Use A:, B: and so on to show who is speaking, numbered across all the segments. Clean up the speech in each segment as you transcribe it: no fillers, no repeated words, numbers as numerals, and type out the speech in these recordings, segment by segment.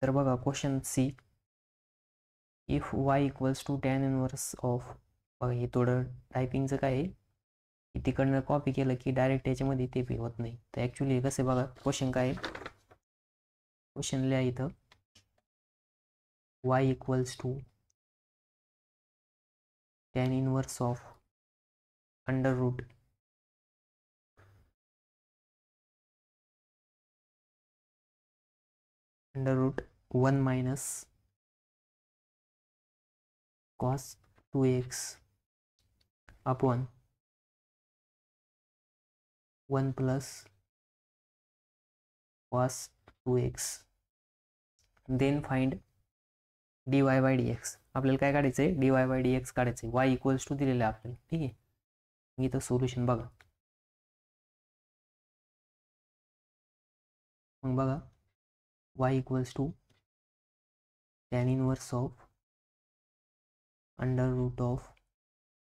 A: तर बघा question C, if y equals to tan inverse of, बघा हे थोडं टायपिंगचं काय आहे की तिकडनं कॉपी केलं की डायरेक्ट याच्यामध्ये ते बी होत नाही. तर ॲक्च्युली कसं आहे बघा, क्वेश्चन काय आहे, क्वेश्चन लिहा इथं y equals to tan inverse of under root one minus cos 2x upon 1 plus cos 2x, then find dy by dx. आपल्याला काय काढायचं आहे, dy बाय dx काढायचं आहे. y इक्वल्स टू दिलेलं आहे आपल्याला, ठीक आहे. इथं सोल्युशन बघा, मग बघा y equals to tan inverse of under root of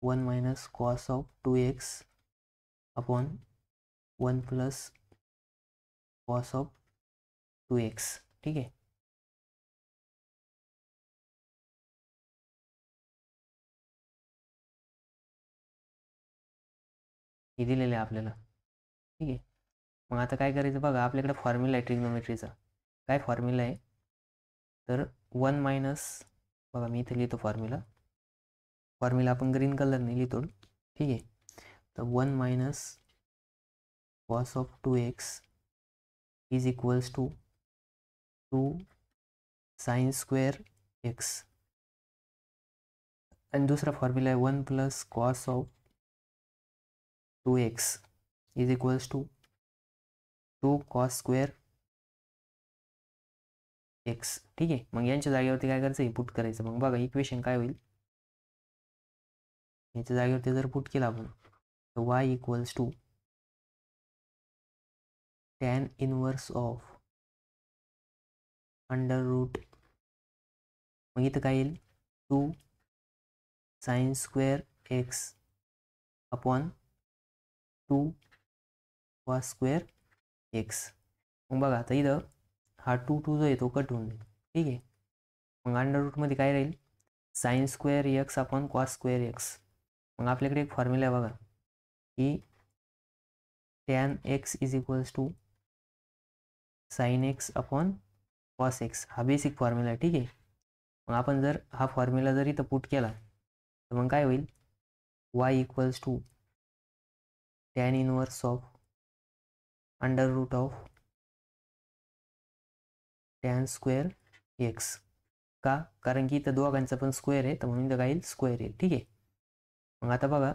A: 1 minus cos of 2x upon 1 plus cos of 2x, ठीक आहे. हे दिलेलं आहे आपल्याला, ठीक आहे. मग आता काय करायचं बघा, आपल्याकडे फॉर्म्युला आहे ट्रिग्नोमेट्रीचा. काय फॉर्म्युला आहे, तर 1 मायनस, बघा मी इथे लिहितो फॉर्म्युला आपण ग्रीन कलरने लिहितो, ठीक आहे. तर 1 minus cos of 2x is equals to 2 sine square x, आणि दुसरा फॉर्म्युला आहे 1 plus cos of 2x is equals to 2 cos square x, ठीक आहे. मग यांच्या जागेवरती काय करायचं, पुट करायचं. मग बघा इक्वेशन काय होईल, याच्या जागेवरती जर पुट केलं आपण, तर y equals to tan inverse of under root, मग इथं काय येईल 2 sine square x upon 2 cos square x. मग बघा आता इथं हा 2 जो आहे तो कट होऊन जाईल, ठीक आहे. मग अंडर रूटमध्ये काय राहील, sine square x upon cos square x. मग आपल्याकडे एक फॉर्म्युला आहे बघा की tan x is equals to sine x upon cos x, हा बेसिक फॉर्म्युला आहे, ठीक आहे. मग आपण जर हा फॉर्म्युला जर इथं पुट केला तर मग काय होईल, y equals to tan inverse of under root of tan square x. का, कारण की इथं दोघांचा पण स्क्वेअर आहे, तर म्हणून इथं काय येईल, स्क्वेअर येईल, ठीक आहे. मग आता बघा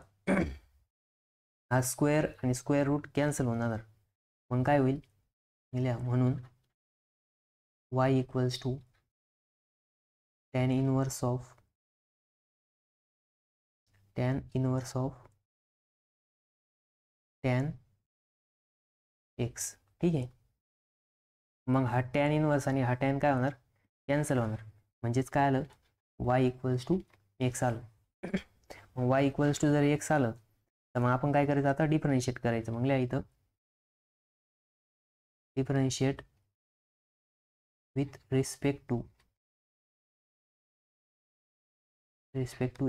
A: हा स्क्वेअर आणि स्क्वेअर रूट कॅन्सल होणार, मग काय होईल, म्हणून y equals to tan inverse of tan x, ठीक आहे. मग हा टॅन इनवर्स आणि हा टॅन काय होणार, कॅन्सल होणार, म्हणजेच काय आलं, y इक्वल्स टू x आलं. मग y इक्वल्स टू जर x आलं तर मग आपण काय करायचं, आता डिफरन्शिएट करायचं. मग लिहा इथं differentiate with respect to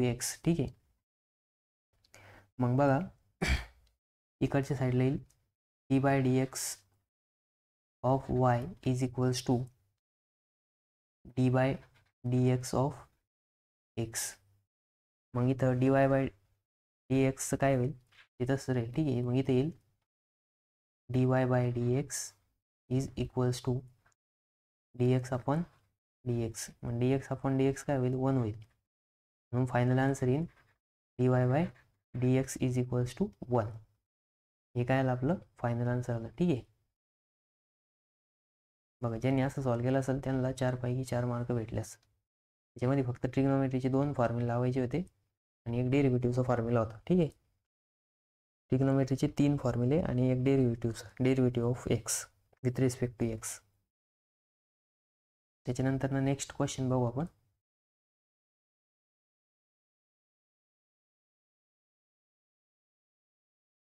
A: x, ठीक आहे. मग बघा इकडच्या साईडला येईल d by dx of y is equals to d by dx of x. मग इथं dy बाय dx काय होईल, ते तसं राहील, ठीक आहे. मग इथे येईल dy by dx is equals to dx upon dx. मग dx अपॉन dx काय होईल, 1 होईल. म्हणून फायनल आन्सर येईल dy by dx is equals to 1. हे काय आलं, आपलं फायनल आन्सर आलं, ठीक आहे. बघा ज्यांनी असं सॉल्व्ह केलं असेल त्यांना 4 पैकी 4 मार्क भेटले असतात. त्याच्यामध्ये फक्त ट्रिग्नोमेट्रीचे 2 फॉर्म्युला लावायचे होते आणि एक डेरिव्हेटिव्हचा फॉर्म्युला होता, ठीक आहे. ट्रिग्नोमेट्रीचे 3 फॉर्म्युले आणि एक derivative of x with respect to x. त्याच्यानंतर नेक्स्ट क्वेश्चन बघू आपण.